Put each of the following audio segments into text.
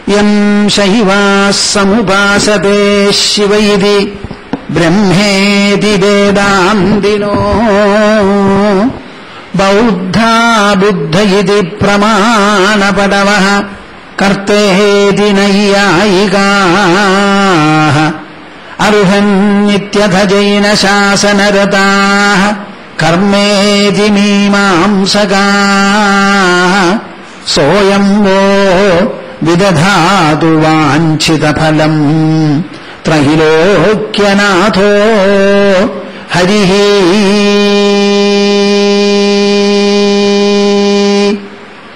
Yam Shaiva Samupasate Shivaidi Brahmeti Vedandino Bauddha Buddhayidi Pramana Padavaha Kartehedi Naiyayikaha Aruhan Nityatha Jaina Shasanarataha Karmeti Mimamsakaha Soyamvo Vidadhatu Vanchita Phalam Trahilokyanaatho Harihi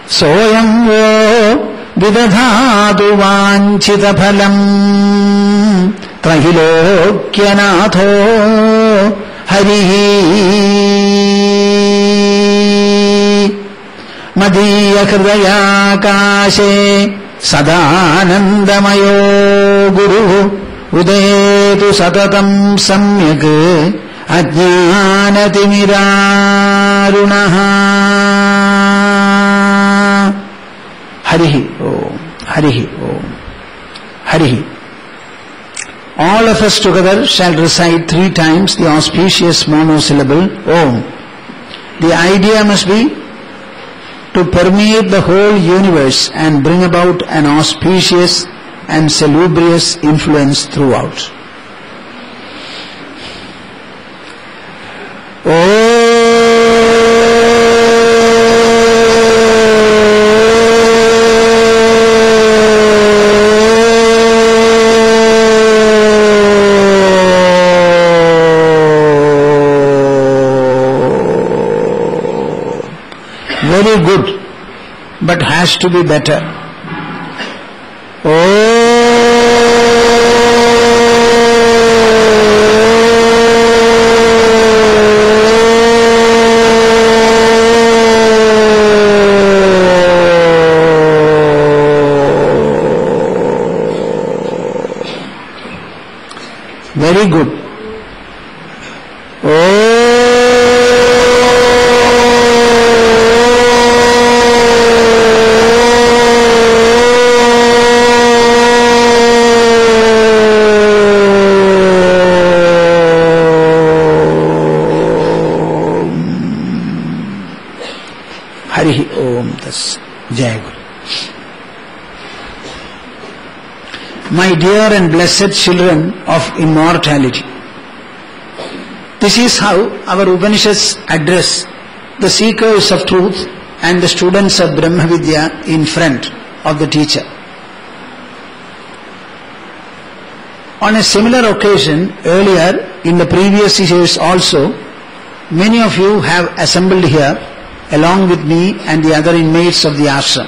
Soyamvo Vidadhatu Vanchita Phalam Trahilokyanaatho Harihi Madhya Hridaya Kashe Sadanandamayo Guru Udetu Satatam Samyak Ajnanatimidarunaha Harihi Om Harihi Om Harihi. All of us together shall recite 3 times the auspicious monosyllable Om. The idea must be to permeate the whole universe and bring about an auspicious and salubrious influence throughout. Very good, but has to be better. Very good. Harihi Om Tas Jai Guru. My dear and blessed children of immortality, this is how our Upanishads address the seekers of truth and the students of Brahma Vidya in front of the teacher. On a similar occasion, earlier in the previous years also, many of you have assembled here along with me and the other inmates of the ashram.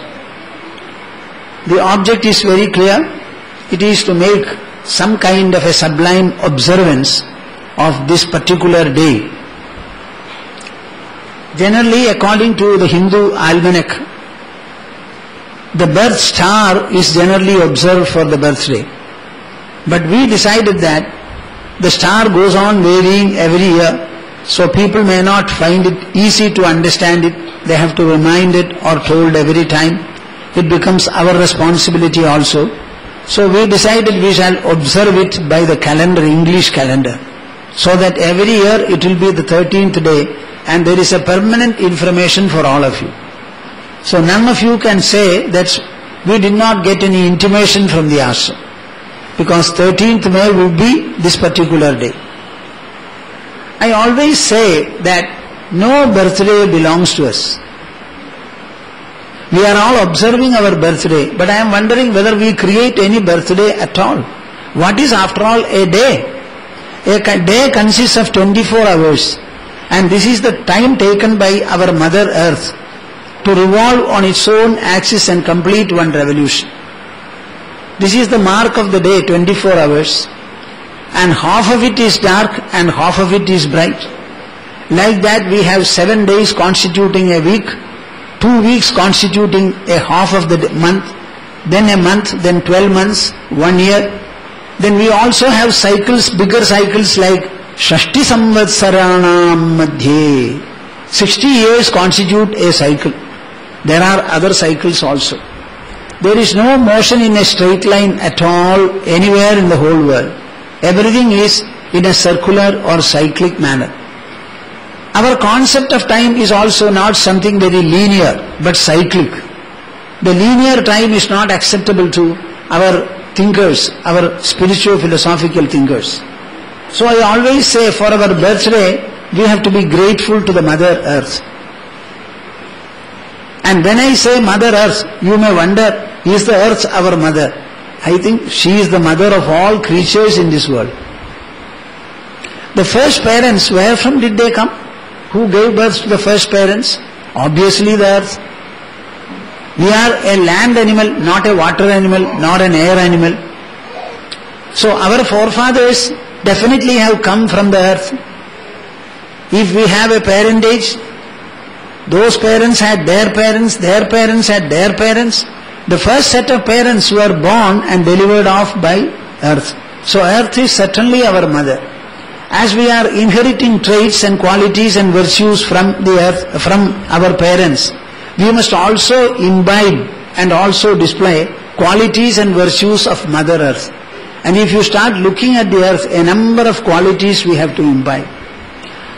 The object is very clear. It is to make some kind of a sublime observance of this particular day. Generally, according to the Hindu almanac, the birth star is generally observed for the birthday. But we decided that the star goes on varying every year, so people may not find it easy to understand it. They have to remind it or told every time. It becomes our responsibility also. So we decided we shall observe it by the calendar, English calendar, so that every year it will be the 13th day and there is a permanent information for all of you. So none of you can say that we did not get any intimation from the ashram, because 13th May will be this particular day. I always say that no birthday belongs to us. We are all observing our birthday, but I am wondering whether we create any birthday at all. What is after all a day? A day consists of 24 hours, and this is the time taken by our Mother Earth to revolve on its own axis and complete one revolution. This is the mark of the day, 24 hours, and half of it is dark and half of it is bright. Like that we have 7 days constituting a week, 2 weeks constituting a half of the month, then a month, then 12 months, 1 year. Then we also have cycles, bigger cycles like Shashti Samvatsaranam Madhye. 60 years constitute a cycle. There are other cycles also. There is no motion in a straight line at all anywhere in the whole world. Everything is in a circular or cyclic manner. Our concept of time is also not something very linear, but cyclic. The linear time is not acceptable to our thinkers, our spiritual philosophical thinkers. So I always say, for our birthday, we have to be grateful to the Mother Earth. And when I say Mother Earth, you may wonder, is the Earth our mother? I think she is the mother of all creatures in this world. The first parents, where from did they come? Who gave birth to the first parents? Obviously the earth. We are a land animal, not a water animal, nor an air animal. So our forefathers definitely have come from the earth. If we have a parentage, those parents had their parents had their parents. The first set of parents were born and delivered off by earth. So earth is certainly our mother. As we are inheriting traits and qualities and virtues from the earth, from our parents, we must also imbibe and also display qualities and virtues of Mother Earth. And if you start looking at the earth, a number of qualities we have to imbibe.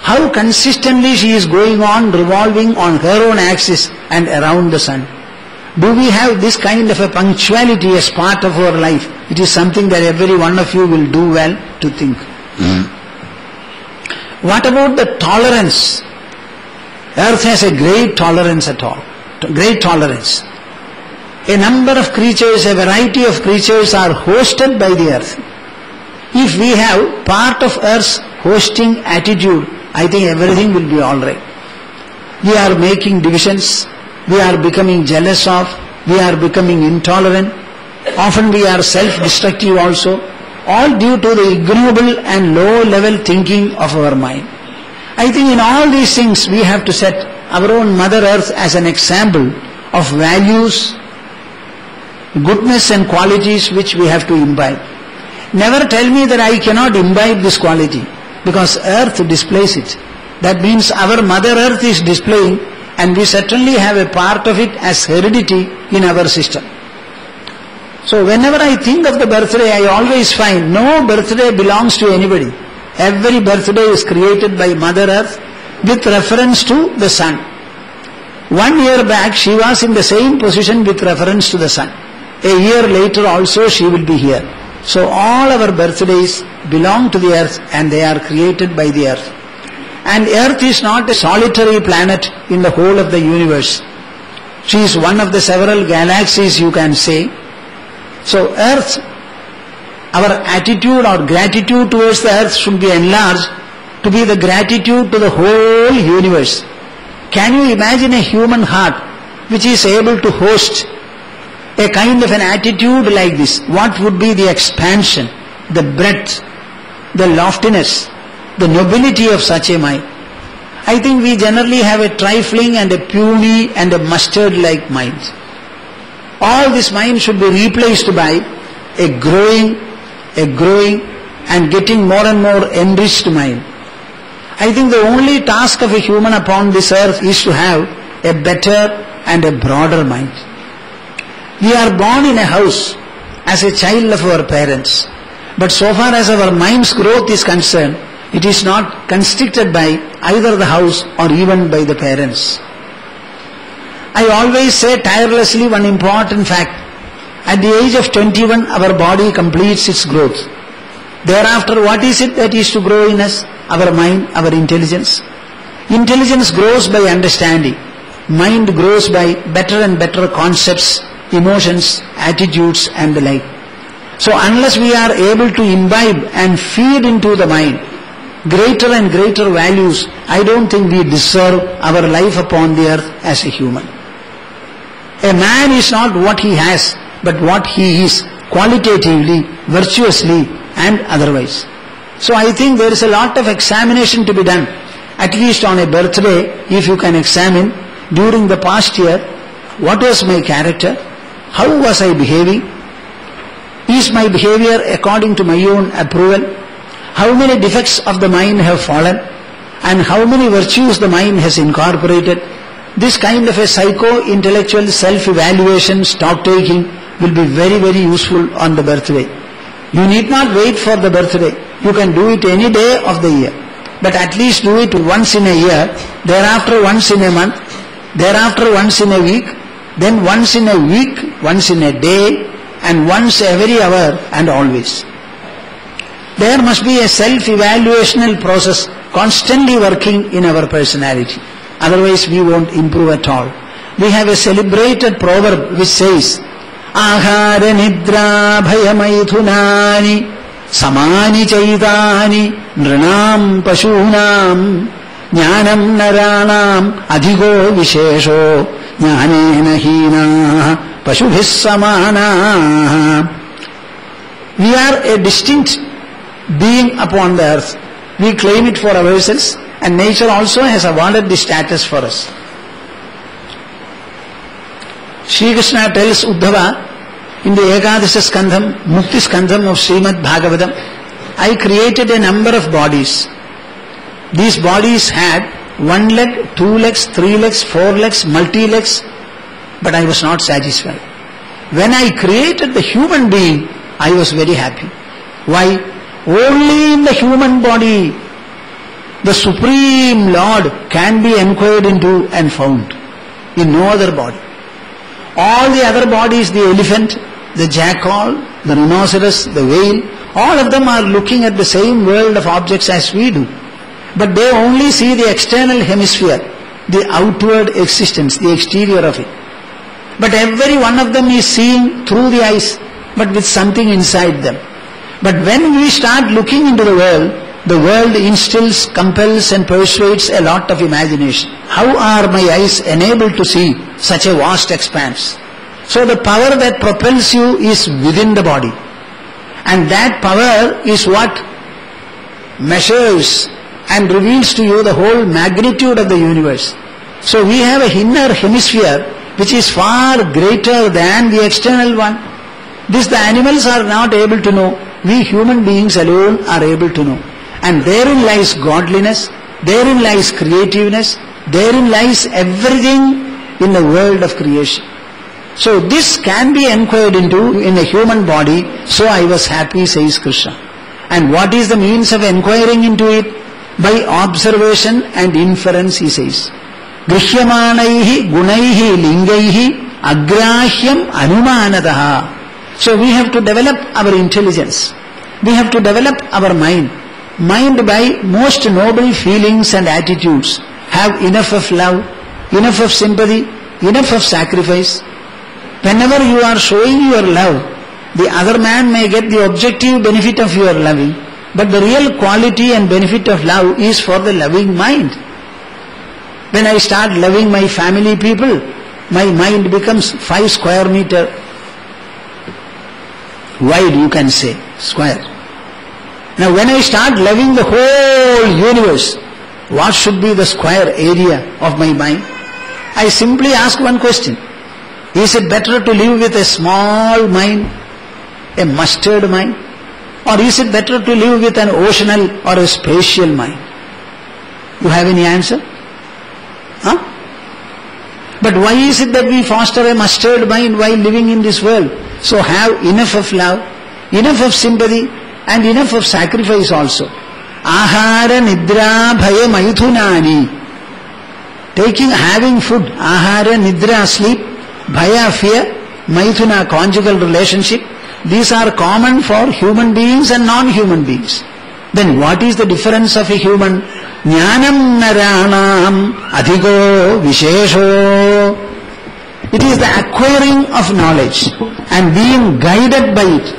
How consistently she is going on, revolving on her own axis and around the sun. Do we have this kind of a punctuality as part of our life? It is something that every one of you will do well to think. What about the tolerance? Earth has a great tolerance at all. Great tolerance. A number of creatures, a variety of creatures are hosted by the earth. If we have part of earth's hosting attitude, I think everything will be alright. We are making divisions, we are becoming jealous of, we are becoming intolerant, often we are self-destructive also, all due to the ignoble and low-level thinking of our mind. I think in all these things we have to set our own Mother Earth as an example of values, goodness and qualities which we have to imbibe. Never tell me that I cannot imbibe this quality, because earth displays it. That means our Mother Earth is displaying, and we certainly have a part of it as heredity in our system. So whenever I think of the birthday, I always find no birthday belongs to anybody. Every birthday is created by Mother Earth with reference to the sun. 1 year back she was in the same position with reference to the sun. A year later also she will be here. So all our birthdays belong to the earth and they are created by the earth. And earth is not a solitary planet in the whole of the universe. She is one of the several galaxies, you can say. So earth, our attitude or gratitude towards the earth should be enlarged to be the gratitude to the whole universe. Can you imagine a human heart which is able to host a kind of an attitude like this? What would be the expansion, the breadth, the loftiness, the nobility of such a mind? I think we generally have a trifling and a puny and a mustard-like mind. All this mind should be replaced by a growing and getting more and more enriched mind. I think the only task of a human upon this earth is to have a better and a broader mind. We are born in a house as a child of our parents, but so far as our mind's growth is concerned, it is not constricted by either the house or even by the parents. I always say tirelessly one important fact. At the age of 21, our body completes its growth. Thereafter, what is it that is to grow in us? Our mind, our intelligence. Intelligence grows by understanding. Mind grows by better and better concepts, emotions, attitudes and the like. So unless we are able to imbibe and feed into the mind greater and greater values, I don't think we deserve our life upon the earth as a human. A man is not what he has, but what he is, qualitatively, virtuously and otherwise. So I think there is a lot of examination to be done, at least on a birthday. If you can examine during the past year, what was my character, how was I behaving, is my behavior according to my own approval, how many defects of the mind have fallen, and how many virtues the mind has incorporated, this kind of a psycho-intellectual self-evaluation, stock-taking will be very, very useful on the birthday. You need not wait for the birthday. You can do it any day of the year. But at least do it once in a year, thereafter once in a month, thereafter once in a week, then once in a week, once in a day, and once every hour and always. There must be a self-evaluational process constantly working in our personality. Otherwise we won't improve at all. We have a celebrated proverb which says, Ahara nidra bhayamaithunani samani chaitani nranam pashunam jnanam naranam adhigo vishesho jnanena hina pashubhis samana. We are a distinct being upon the earth. We claim it for ourselves, and nature also has awarded the status for us. Shri Krishna tells Uddhava in the Ekadasha Skandham, Mukti Skandham of Srimad Bhagavatam, I created a number of bodies. These bodies had 1 leg, 2 legs, 3 legs, 4 legs, multi-legs, but I was not satisfied. When I created the human being, I was very happy. Why? Only in the human body the Supreme Lord can be inquired into and found. In no other body. All the other bodies, the elephant, the jackal, the rhinoceros, the whale, all of them are looking at the same world of objects as we do. But they only see the external hemisphere, the outward existence, the exterior of it. But every one of them is seeing through the eyes, but with something inside them. But when we start looking into the world instills, compels and persuades a lot of imagination. How are my eyes enabled to see such a vast expanse? So the power that propels you is within the body. And that power is what measures and reveals to you the whole magnitude of the universe. So we have a inner hemisphere which is far greater than the external one. This the animals are not able to know. We human beings alone are able to know. And therein lies godliness, therein lies creativeness, therein lies everything in the world of creation. So this can be inquired into in a human body, so I was happy, says Krishna. And what is the means of inquiring into it? By observation and inference, he says. Grihyamanaihi gunaihi lingaihi agrahyam anumanadaha. So we have to develop our intelligence. We have to develop our mind. Mind by most noble feelings and attitudes. Have enough of love, enough of sympathy, enough of sacrifice. Whenever you are showing your love, the other man may get the objective benefit of your loving, but the real quality and benefit of love is for the loving mind. When I start loving my family people, my mind becomes 5 square meter wide, you can say, square. Now when I start loving the whole universe, what should be the square area of my mind? I simply ask one question. Is it better to live with a small mind, a mustard mind? Or is it better to live with an oceanal or a spatial mind? You have any answer? Huh? But why is it that we foster a mustard mind while living in this world? So have enough of love, enough of sympathy, and enough of sacrifice also. Ahara nidra bhaya maithunani. Having food, ahara nidra sleep, bhaya fear, maithuna conjugal relationship. These are common for human beings and non-human beings. Then what is the difference of a human? Jnanam naranam adhigo vishesho. It is the acquiring of knowledge and being guided by it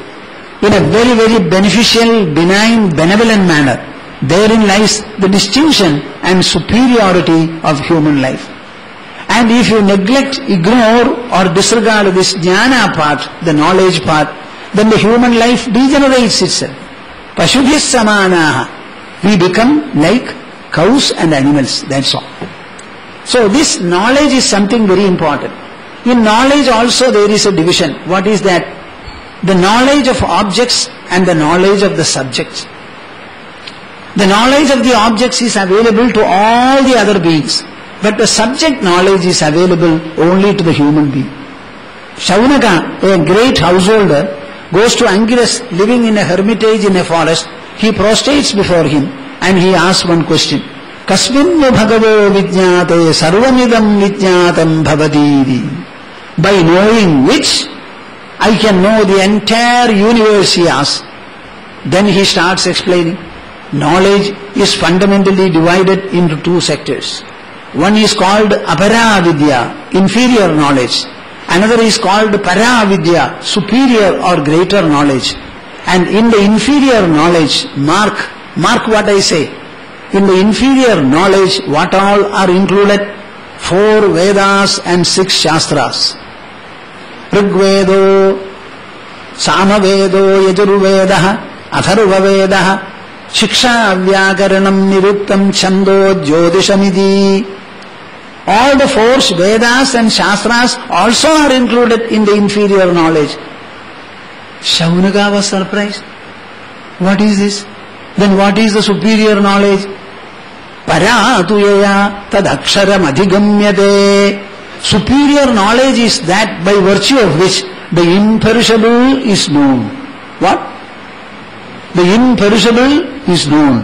in a very, very beneficial, benign, benevolent manner. Therein lies the distinction and superiority of human life. And if you neglect, ignore or disregard this jnana part, the knowledge part, then the human life degenerates itself. Pashubhis samanaha. We become like cows and animals, that's all. So this knowledge is something very important. In knowledge also there is a division. What is that? The knowledge of objects and the knowledge of the subjects. The knowledge of the objects is available to all the other beings, But the subject knowledge is available only to the human being. Shaunaka, a great householder, goes to Angiras living in a hermitage in a forest. He prostrates before him and he asks one question. Kasminnu bhagavo vijñāte sarvamidam vijñātam bhavadīvi. By knowing which, I can know the entire universe, he asks. Then he starts explaining. Knowledge is fundamentally divided into two sectors. One is called apara vidya, inferior knowledge. Another is called para vidya, superior or greater knowledge. And in the inferior knowledge, mark what I say. In the inferior knowledge, what all are included? 4 Vedas and 6 Shastras. Rigvedo, Samavedo, Yajurvedaha, Atharvavedaha, Shiksha Vyakaranam Niruttam Chando Jyotishamidhi. All the 4 Vedas and Shastras also are included in the inferior knowledge. Shaunaka was surprised. What is this? Then what is the superior knowledge? Paratuyaya tadaksharam adhigamyate. Superior knowledge is that by virtue of which the imperishable is known. What? The imperishable is known.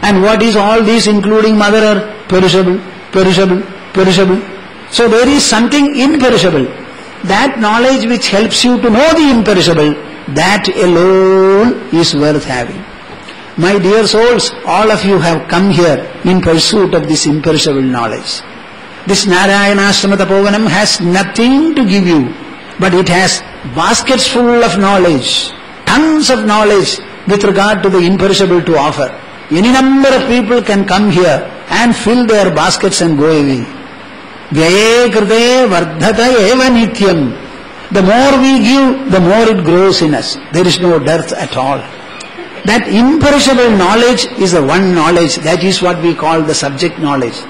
And what is all this including Mother Earth? Perishable, perishable, perishable. So there is something imperishable. That knowledge which helps you to know the imperishable, that alone is worth having. My dear souls, all of you have come here in pursuit of this imperishable knowledge. This Narayanashrama Tapovanam has nothing to give you, but it has baskets full of knowledge, tons of knowledge with regard to the imperishable to offer. Any number of people can come here and fill their baskets and go away. Vyaye krite vardhata eva nityam. The more we give, the more it grows in us. There is no dearth at all. That imperishable knowledge is the one knowledge, that is what we call the subject knowledge.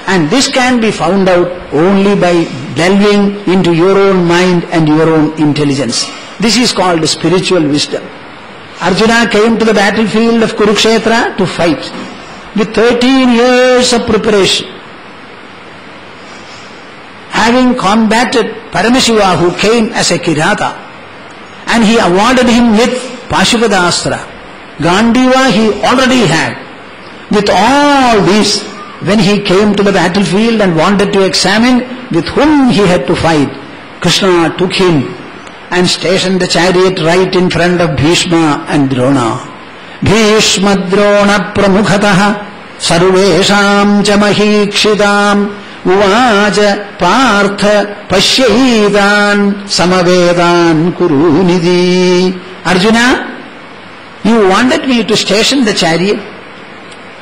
And this can be found out only by delving into your own mind and your own intelligence. This is called spiritual wisdom. Arjuna came to the battlefield of Kurukshetra to fight with 13 years of preparation. Having combated Paramashiva, who came as a Kirata, and he awarded him with Pashupada Astra. Gandiva he already had. With all this, when he came to the battlefield and wanted to examine with whom he had to fight, Krishna took him and stationed the chariot right in front of Bhishma and Drona. Bhishma Drona Pramukhataha Sarvesham Chamahikshidam Uvaja Partha Pashyidan Samavedan Kurunidhi. Arjuna, you wanted me to station the chariot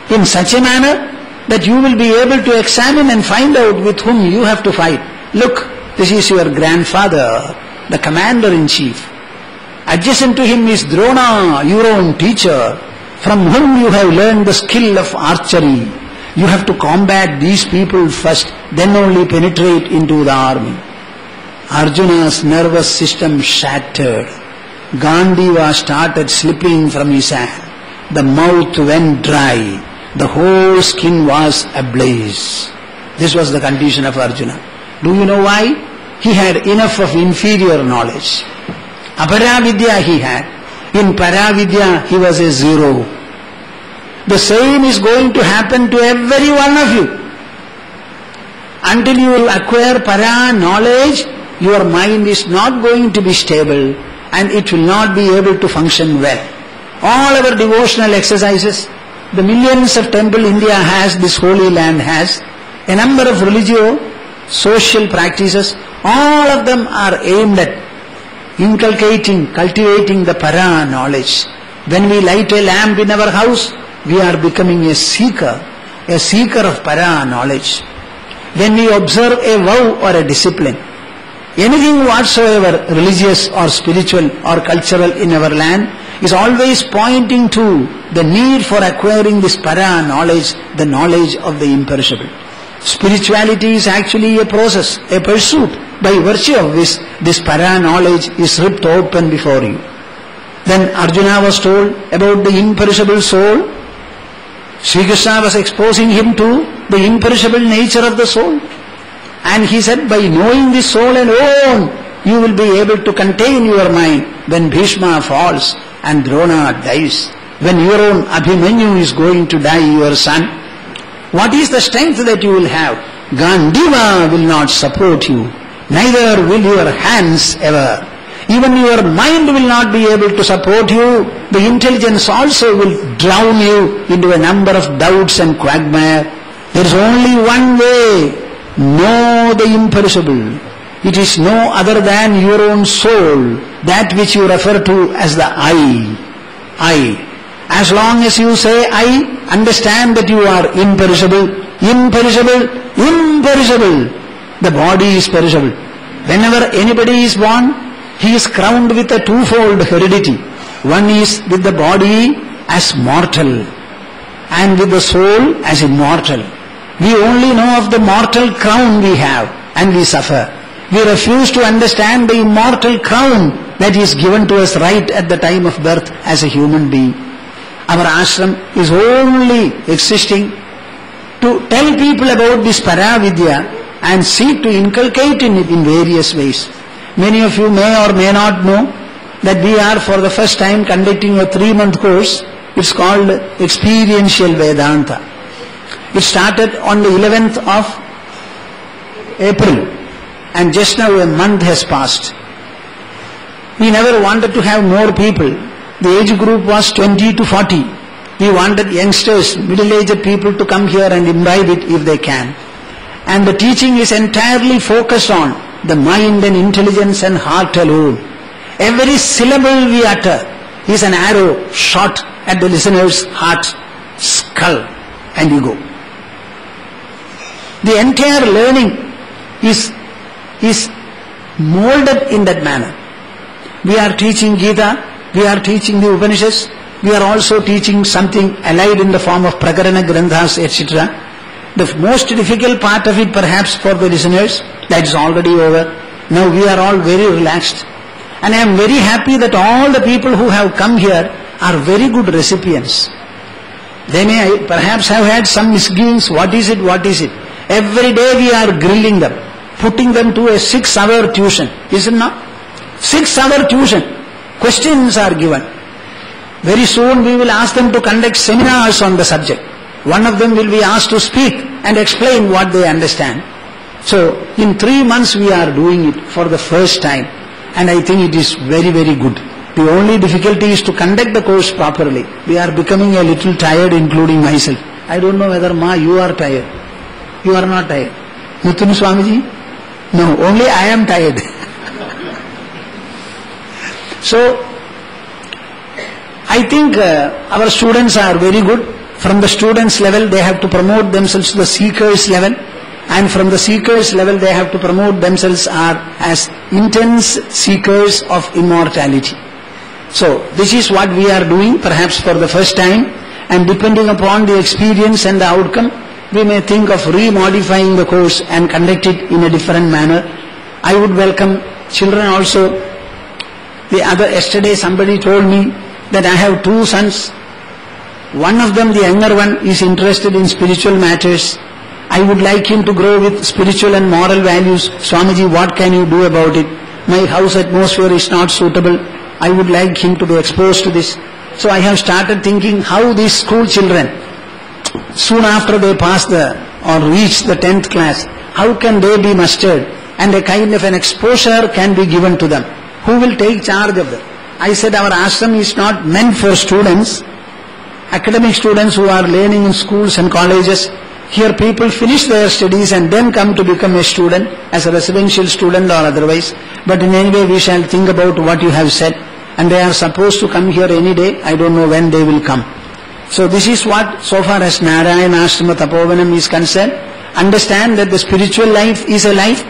in such a manner that you will be able to examine and find out with whom you have to fight. Look, this is your grandfather, the commander-in-chief. Adjacent to him is Drona, your own teacher, from whom you have learned the skill of archery. You have to combat these people first, then only penetrate into the army. Arjuna's nervous system shattered. Gandiva started slipping from his hand. The mouth went dry. The whole skin was ablaze. This was the condition of Arjuna. Do you know why? He had enough of inferior knowledge. Aparavidya he had. In Paravidya he was a zero. The same is going to happen to every one of you. Until you will acquire para knowledge, your mind is not going to be stable and it will not be able to function well. All our devotional exercises, the millions of temple India has, this holy land has, a number of religio-social practices, all of them are aimed at inculcating, cultivating the para knowledge. When we light a lamp in our house, we are becoming a seeker of para knowledge. When we observe a vow or a discipline, anything whatsoever religious or spiritual or cultural in our land is always pointing to the need for acquiring this para knowledge, the knowledge of the imperishable. Spirituality is actually a process, a pursuit, by virtue of which this para knowledge is ripped open before you. Then Arjuna was told about the imperishable soul. Sri Krishna was exposing him to the imperishable nature of the soul. And he said, by knowing the soul alone, you will be able to contain your mind when Bhishma falls and Drona dies. When your own Abhimanyu is going to die, your son, what is the strength that you will have? Gandiva will not support you, neither will your hands ever. Even your mind will not be able to support you. The intelligence also will drown you into a number of doubts and quagmire. There is only one way. Know the imperishable. It is no other than your own soul, that which you refer to as the I. I. As long as you say I, understand that you are imperishable, imperishable, imperishable. The body is perishable. Whenever anybody is born, he is crowned with a twofold heredity. One is with the body as mortal and with the soul as immortal. We only know of the mortal crown we have and we suffer. We refuse to understand the immortal crown that is given to us right at the time of birth as a human being. Our ashram is only existing to tell people about this Paravidya and seek to inculcate in it in various ways. Many of you may or may not know that we are for the first time conducting a 3-month course. It's called Experiential Vedanta. It started on the 11th of April and just now a month has passed. We never wanted to have more people. The age group was 20 to 40. We wanted youngsters, middle-aged people to come here and imbibe it if they can. And the teaching is entirely focused on the mind and intelligence and heart alone. Every syllable we utter is an arrow shot at the listener's heart, skull and ego. The entire learning is molded in that manner. We are teaching Gita, we are teaching the Upanishads, we are also teaching something allied in the form of Prakarana Granthas, etc. The most difficult part of it perhaps for the listeners, that is already over. Now we are all very relaxed. And I am very happy that all the people who have come here are very good recipients. They may perhaps have had some misgivings, what is it, what is it. Every day we are grilling them, putting them to a 6-hour tuition. Is it not? 6-hour tuition. Questions are given. Very soon we will ask them to conduct seminars on the subject. One of them will be asked to speak and explain what they understand. So, in 3 months we are doing it for the first time. And I think it is very, very good. The only difficulty is to conduct the course properly. We are becoming a little tired, including myself. I don't know whether Ma, you are tired. You are not tired. Mutun Swamiji? No, only I am tired. So, I think our students are very good. From the students level, they have to promote themselves to the seekers level. And from the seekers level, they have to promote themselves as intense seekers of immortality. So, this is what we are doing, perhaps for the first time. And depending upon the experience and the outcome, we may think of remodifying the course and conduct it in a different manner. I would welcome children also. Yesterday somebody told me that I have 2 sons. One of them, the younger one, is interested in spiritual matters. I would like him to grow with spiritual and moral values. Swamiji, what can you do about it? My house atmosphere is not suitable. I would like him to be exposed to this. So I have started thinking how these school children, soon after they pass or reach the 10th class, how can they be mustered? And a kind of an exposure can be given to them. Who will take charge of them? I said our ashram is not meant for students, academic students who are learning in schools and colleges. Here people finish their studies and then come to become a student, as a residential student or otherwise. But in any way we shall think about what you have said. And they are supposed to come here any day. I don't know when they will come. So this is what, so far as Narayanashrama Tapovanam is concerned, understand that the spiritual life is a life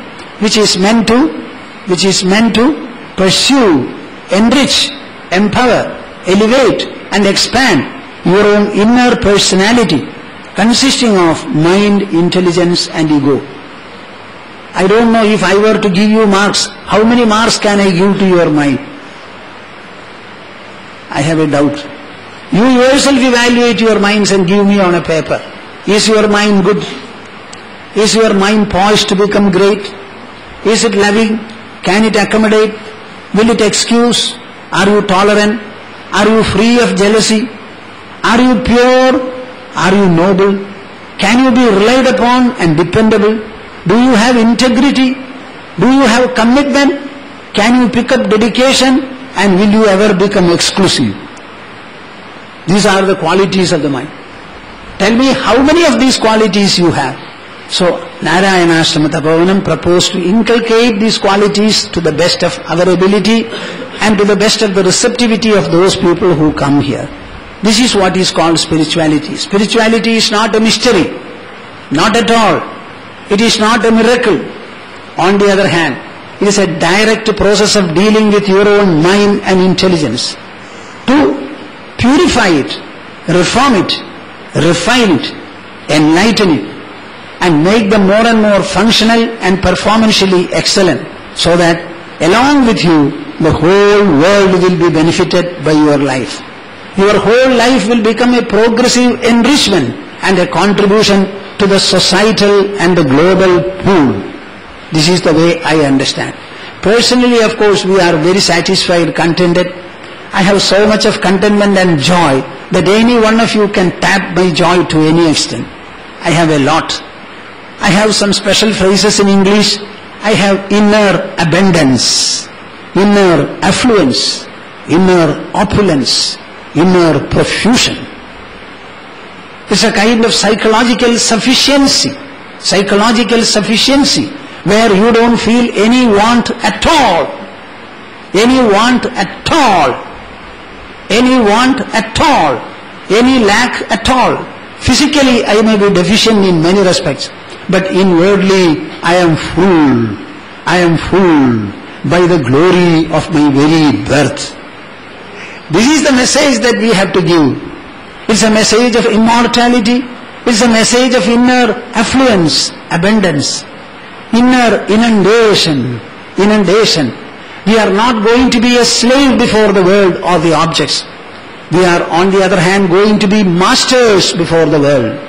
which is meant to pursue, enrich, empower, elevate and expand your own inner personality, consisting of mind, intelligence and ego. I don't know if I were to give you marks, how many marks can I give to your mind? I have a doubt. You yourself evaluate your minds and give me on a paper. Is your mind good? Is your mind poised to become great? Is it loving? Can it accommodate? Will it excuse? Are you tolerant? Are you free of jealousy? Are you pure? Are you noble? Can you be relied upon and dependable? Do you have integrity? Do you have commitment? Can you pick up dedication? And will you ever become exclusive? These are the qualities of the mind. Tell me how many of these qualities you have. So Narayanashrama Tapovanam proposed to inculcate these qualities to the best of our ability and to the best of the receptivity of those people who come here. This is what is called spirituality. Spirituality is not a mystery. Not at all. It is not a miracle. On the other hand, it is a direct process of dealing with your own mind and intelligence. To purify it, reform it, refine it, enlighten it, and make them more and more functional and performancially excellent, so that along with you, the whole world will be benefited by your life. Your whole life will become a progressive enrichment and a contribution to the societal and the global pool. This is the way I understand. Personally, of course, we are very satisfied, contented. I have so much of contentment and joy that any one of you can tap my joy to any extent. I have a lot. I have some special phrases in English. I have inner abundance, inner affluence, inner opulence, inner profusion. It's a kind of psychological sufficiency, where you don't feel any want at all, any lack at all. Physically, I may be deficient in many respects, but inwardly, I am full by the glory of my very birth. This is the message that we have to give. It's a message of immortality. It's a message of inner affluence, abundance, inner inundation. We are not going to be a slave before the world or the objects. We are, on the other hand, going to be masters before the world.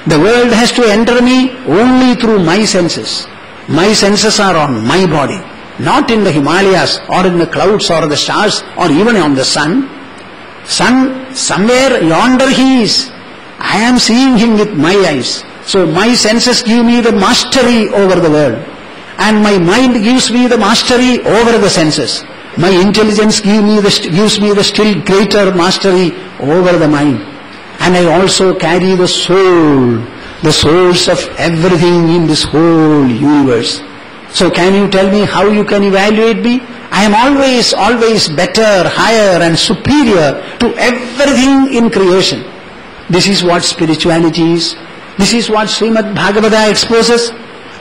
The world has to enter me only through my senses. My senses are on my body, not in the Himalayas or in the clouds or the stars or even on the sun. Sun, somewhere yonder he is. I am seeing him with my eyes. So my senses give me the mastery over the world. And my mind gives me the mastery over the senses. My intelligence gives me the still greater mastery over the mind. And I also carry the souls of everything in this whole universe. So can you tell me how you can evaluate me? I am always better, higher and superior to everything in creation. This is what spirituality is. This is what Srimad Bhagavata exposes.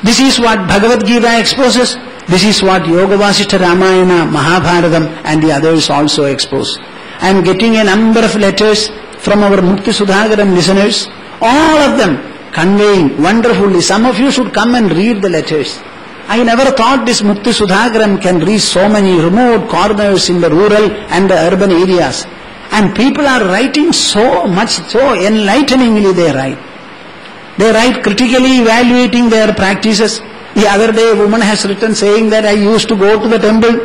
This is what Bhagavad Gita exposes. This is what Yoga Vasishtha Ramayana, Mahabharatam and the others also expose. I am getting a number of letters from our Mukti Sudhagaram listeners, all of them conveying wonderfully. Some of you should come and read the letters. I never thought this Mukti Sudhagaram can reach so many remote corners in the rural and the urban areas. And people are writing so much, so enlighteningly they write. They write critically evaluating their practices. The other day a woman has written saying that I used to go to the temple.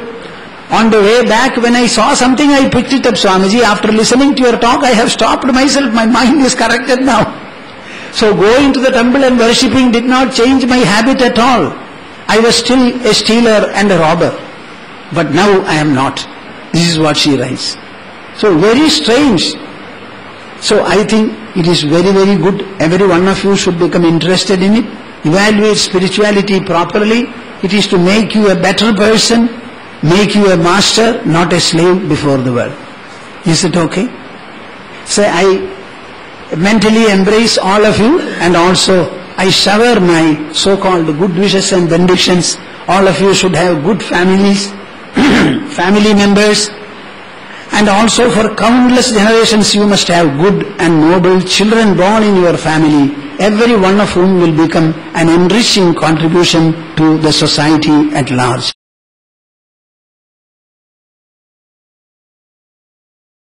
On the way back when I saw something I picked it up, Swamiji. After listening to your talk I have stopped myself. My mind is corrected now. So going to the temple and worshipping did not change my habit at all. I was still a stealer and a robber. But now I am not. This is what she writes. So very strange. So I think it is very, very good. Every one of you should become interested in it. Evaluate spirituality properly. It is to make you a better person, make you a master, not a slave before the world. Is it okay? So I mentally embrace all of you, and also I shower my so-called good wishes and benedictions. All of you should have good families, family members, and also for countless generations you must have good and noble children born in your family, every one of whom will become an enriching contribution to the society at large.